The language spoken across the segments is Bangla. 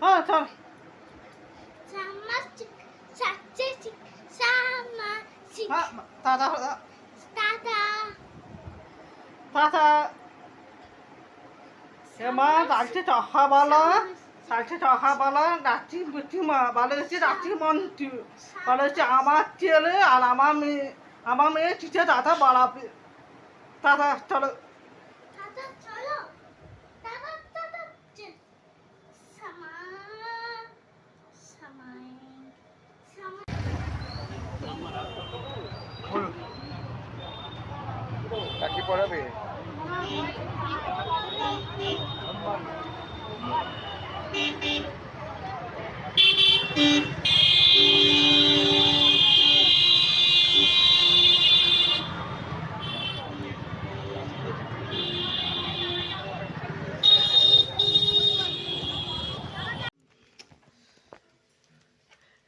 হ্যাঁ চল। হ্যাঁ টাটা টাটা। এমা ডাকছে চখাবালা ডাকছে চখাবালা ডাকছি বুঝিমা বলে হচ্ছে ডাকছি মন্ত্রী বলে হচ্ছে আমার ছেলে আর আমার মেয়ে চিঠে দাদা বাড়াবে। দাদা চলো। রাখি পড়াবে?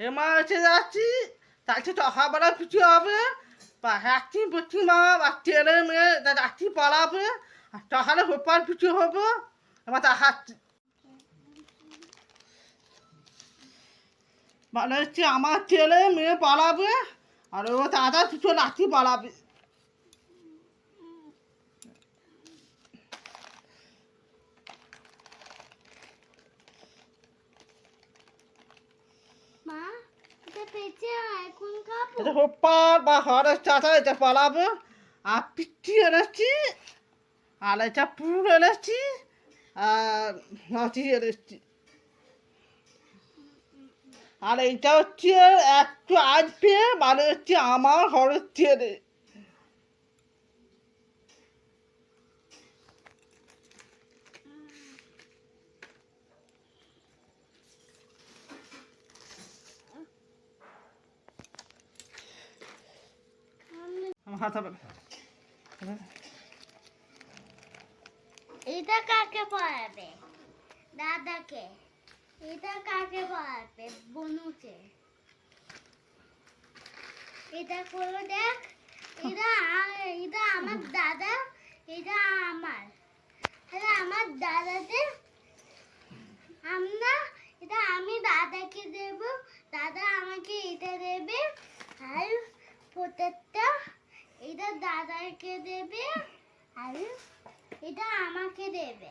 এমা এসে যাচ্ছি তাকে চখাবালা পিছু হবে যাচ্ছি বুঝিমা বা ছেলে মেয়ে যাচ্ছি পালাবে সকালে হোপার পিছু হবো এবার দেখাচ্ছি। মানে হচ্ছে আমার ছেলে মেয়ে পালাবে আর ও দাদা পিছু লাঠি পালাবে। এটা হোপার বা হরের চাচা এটা পালাবে আর পিঠি এনেছি আর এটা পুর এনেছি আর নাচি এনেছি আর এইটা হচ্ছে একটু আসবে মানে হচ্ছে আমার হরের ছেলে। আমার হাত হবে এটা কাকে পড়াবে? দাদাকে। এটা কাকে পড়াবে? বনুকে। এটা করে দেখ। এটা আমার দাদা, এটা আমার। এটা আমার দাদাতে আমরা এটা আমি দাদাকে দেব, দাদা আমাকে এটা দেবে আর প্রত্যেকটা এটা দাদাকে দেবে আর এটা আমাকে দেবে।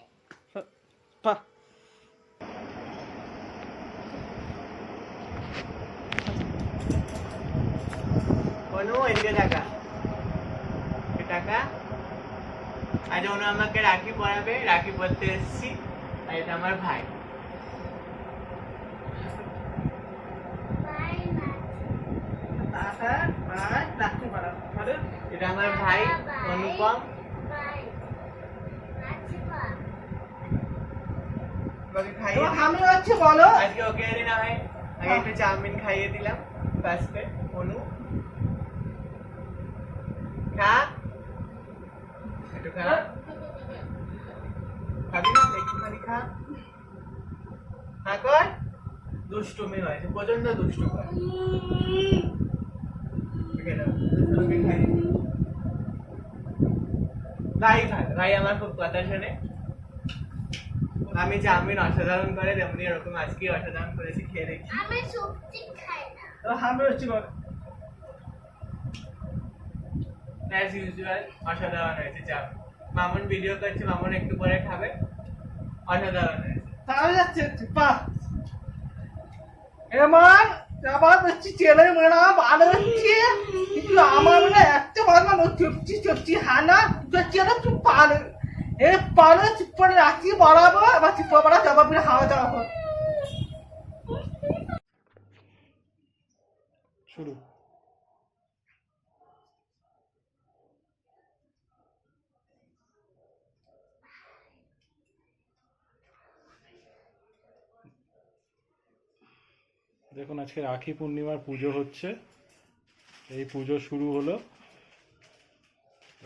অনু এদিকে টাকা টাকা আজ অনু আমাকে রাখি পরাবে, রাখি পরতে এসেছি আর এটা আমার ভাই। এটা আমার ভাই অনুপম। আমি হচ্ছে বলো আজকে ওকে না হয় আগে একটু চাউমিন খাইয়ে দিলাম ফার্স্টে। অনু খা একটু খা, খাবি না একটুখানি খা। হ্যাঁ কর, দুষ্টুমি হয়েছে, প্রচন্ড দুষ্টু করে। ভাই ভাই ভাই আমার খুব কথা শোনে। আমি চাউমিন অসাধারণ করে তেমনি এরকম আজকে অসাধারণ করেছি, খেয়ে দেখি। আমি সবজি খাই না। আমি হচ্ছে বলো অ্যাজ ইউজুয়াল অসাধারণ হয়েছে চাউমিন। মামুন ভিডিও করছে, মামুন একটু পরে খাবে। অসাধারণ হয়েছে। তাহলে যাচ্ছে পা এমন আবার হচ্ছে ছেলে মেয়েরা ভালো হচ্ছে কিন্তু আমার মানে একটা বাবা চুপচি চুপচি হানা ছেলে চুপ পারে এ পারে চুপ করে রাখি বাড়াবো এবার চুপ বাড়া জবাব দিয়ে খাওয়া দাওয়া হবে শুরু। দেখুন আজকে রাখি পূর্ণিমার পুজো হচ্ছে, এই পুজো শুরু হলো।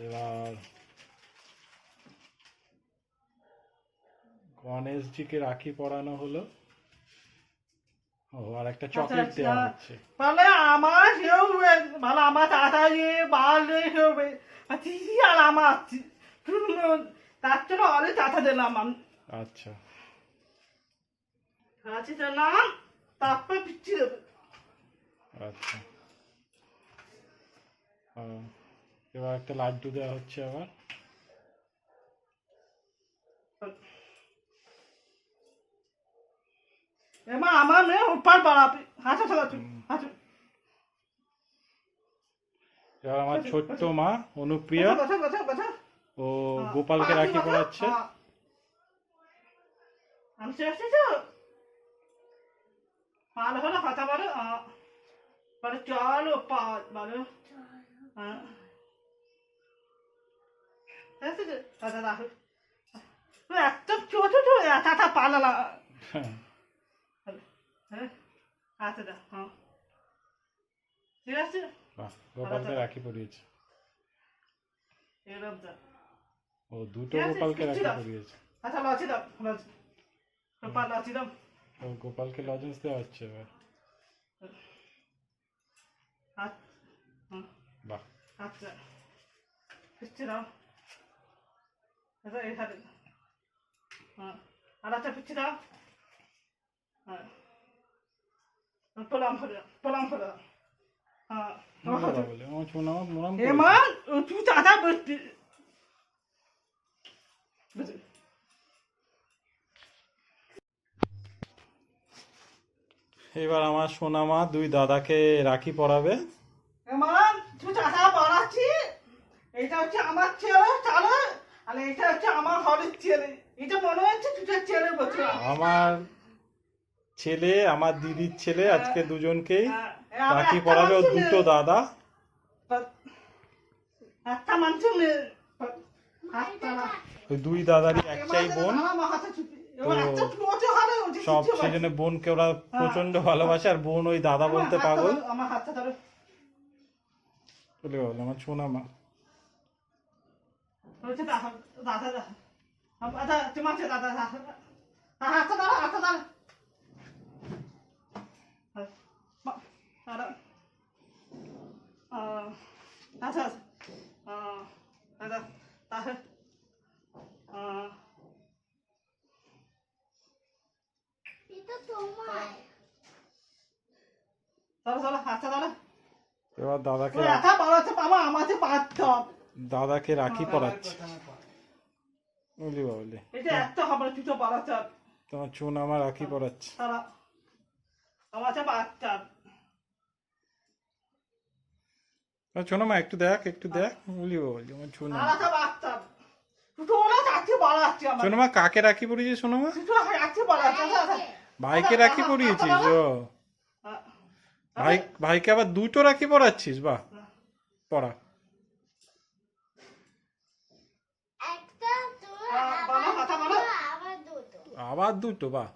এবার গণেশজিকে রাখি পরানো হলো। ও আর একটা চকলেট দেওয়া হচ্ছে। তাহলে আমার সেও ভালো আমার চাচাজি বাড়লে হবে দিদি আর আমার তার জন্য অনেক চাচা দিলাম আমি। আচ্ছা রাঁচিতে নাম তারপরে পিচ্ছি দেবে। আচ্ছা, ও, এবার একটা লাড্ডু দেওয়া হচ্ছে আবার। এবার আমার মেয়ে উপার বাড়াবে, হাসা চালাচ্ছি হাসু। এবার আমার ছোট্ট মা অনুপ্রিয়া বসে বসে বসে ও গোপালকে রাখি পরাচ্ছে। আমি চেয়েছি তো ভালো হলো কথা বলো, বলে চলো বলো, দাদা রাখো একটা ছোট ছোট একা পালালা। হ্যাঁ আচ্ছা দা, হ্যাঁ ঠিক আছে। বাহ, গোপালকে রাখি পরিয়েছে। এরকম দা ও দুটো গোপালকে রাখি পরিয়েছে। আচ্ছা লছি দাও, লছি গোপাল লছি দাও। ও গোপালকে লজেন্স দেওয়া হচ্ছে এবার। বাহ, আচ্ছা পিচ্ছি দাও, আচ্ছা এই হাতে, হ্যাঁ আর আচ্ছা পিচ্ছি দাও, হ্যাঁ প্রণাম করে দাও, প্রণাম করে দাও, হ্যাঁ বলে আমার ছোনা মা প্রণাম এ করে। মা তুই চাচা বসতি এবার আমার সোনা মা দুই দাদাকে রাখি পরাবে। এমন তুই চাচা বাড়াচ্ছি, এটা হচ্ছে আমার ছেলে চালে, আর এটা হচ্ছে আমার হরের ছেলে। এটা মনে হচ্ছে তুই ছেলে বলছে। আমার ছেলে আমার দিদির ছেলে আজকে দুজনকেই রাখি পরাবে। ও দুটো দাদা। একটা মানুষ ওই দুই দাদারই একটাই বোন, সব সেই জন্য বোনকে ওরা প্রচন্ড ভালোবাসে। আর বোন ওই দাদা বলতে পাগল। আমার হাতটা ধরো, বলে বলে আমার সোনা মা। বলছে দাদা দাদা দাদা তোমার দাদা দাদা হাতটা ধরো, হাতটা ধরো, আচ্ছা দাদা তাহলে এটা তোমার। চলো চলো হাতটা ধরো। এবার দাদাকে একা বাড়াচ্ছে বাবা, আমাকে বাড়তে হবে। দাদাকে রাখি পরাচ্ছে। বুঝলি বাবলি, এটা একটা হবে না, তুই তো বাড়াচ্ছে হবে। তোমার সোনা মা রাখি পরাচ্ছে। তারা আমাকে বাড়তে হবে। সোনা মা একটু দেখ, একটু দেখ। বুঝলি বাবলি আমার সোনা মা। আমাকে বাড়তে হবে। দুটো ওরা চাকরি বাড়াচ্ছে আমার। সোনা মা কাকে রাখি পরিয়েছিস সোনা মা? দুটো চাকরি বাড়াচ্ছে। ভাইকে রাখি পরিয়েছিস? ও ভাইকে আবার দুটো রাখি পরাচ্ছিস? বাহ, পরা। একটা তোর, বাবা কথা বলো। আবার দুটো। আবার দুটো? বাহ,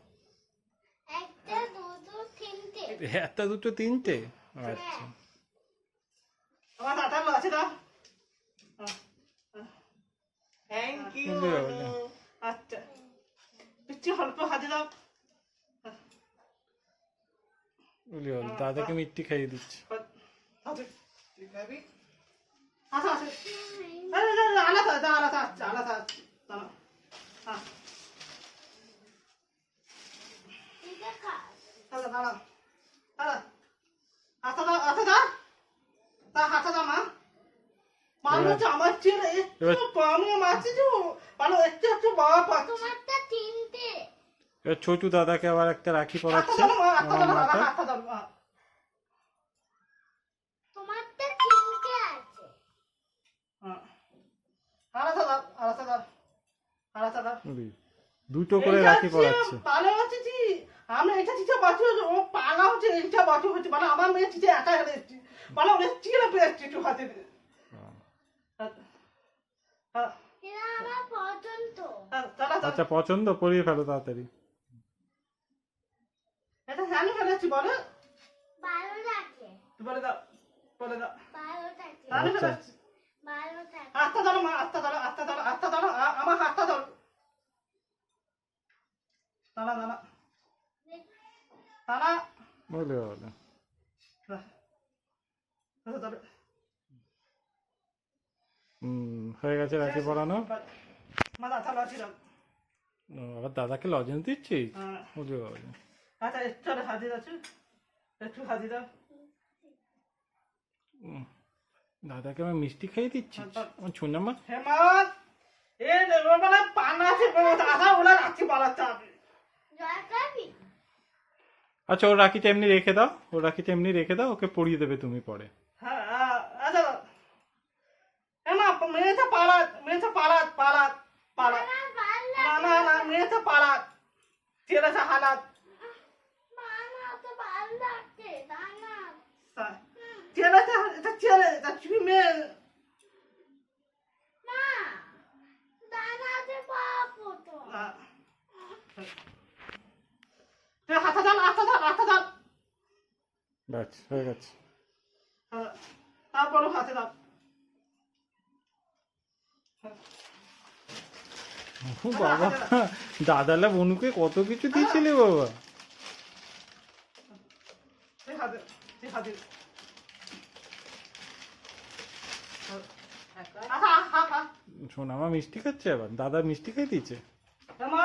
একটা দুটো তিনটে। একটা দুটো তিনটে? আচ্ছা, আমার দাদা আছে না। Thank you. বুঝলি বাবলি। আচ্ছা পিচ্ছি অল্প হাতে দাও। বুঝলি বাবলি, দাদাকে মিষ্টি খাইয়ে দিচ্ছে। আচ্ছা তুই খাবি? আচ্ছা আলাদা আলাদা আলাদা আলাদা দাঁড়া। হ্যাঁ এটা খা। দাঁড়া দাঁড়া দাঁড়া, হাতে দাও, হাতে দাও, তা হাতে দাও মা। মানুষ আমার ছেলে একটু পানি মারছে তো, ভালো একটু একটু বাবা পাচ্ছে। তোমারটা তিনটে। এবার ছোটু দাদাকে আবার একটা রাখি হাতটা পরাচ্ছে ধরো মা, হাতটা আমার ধরো, মাথা। হাতটা ধরো। তোমারটা তিনটে আছে। আলাদা দাও, আলাদা দাও, আলাদা দাও। বুঝলি, দুটো করে রাখি পরাচ্ছে। পালা হচ্ছে কি, আমি এটা চিঠে বাঁচু, ও পালা হচ্ছে এইটা বাঁচু হচ্ছে, মানে আমার মেয়ে চিঠে একা হেরে এসছি, মানে ওদের চিলে পেয়েছি একটু হাতে দিয়ে। এটা আমার পছন্দ। আচ্ছা, পছন্দ? পরিয়ে ফেলো তাড়াতাড়ি। এটা জানি ফেলেছি বলে, ভালো লাগে। বলে দাও, বলে দাও, ভালো লাগে। জানি আচ্ছা। ফেলেছি। ভালো লাগে। হাতটা ধরো মা, হাতটা ধরো, হাতটা ধরো, হাতটা ধরো, আমার হাতটা ধরো। দাঁড়া দাঁড়া দাঁড়া, বলে বলে ধরো। হয়ে গেছে রাখি পরানো। মা দাঁড়া, দাঁড়া, দাঁড়া। আবার দাদাকে লজেন্স দিচ্ছিস? হ্যাঁ। বুঝলি বাবলি। আচ্ছা একটু হাজি দাও একটু হাজি দাও দাদাকে আমি মিষ্টি খাইয়ে দিচ্ছি আমার ছোনামা। হেমাদ এ মানে পানা আছে আসা ওরা রাখি পালাতে হবে। জয় খাবি আচ্ছা ওর রাখিটা এমনি রেখে দাও, ওর রাখিটা এমনি রেখে দাও, ওকে পরিয়ে দেবে তুমি পরে। হ্যাঁ আচ্ছা হেমা মেয়েছে পালাত পালাত পালাত না মেয়েছে পালাত ছেলেছে হালাত মামা তো ভালো লাগছে দানা ছেলেছে এটা ছেলে এটা তুমি মেয়ে না দানাতে পাবো তো হাতে যান ব্যাস হয়ে গেছে। তারপরে হাতে দাও ও বাবা, দাদালা বনুকে কত কিছু দিয়েছিলে বাবা। হাতে সোনামা মিষ্টি খাচ্ছে, আবার দাদা মিষ্টি খাই দিয়েছে। হেমা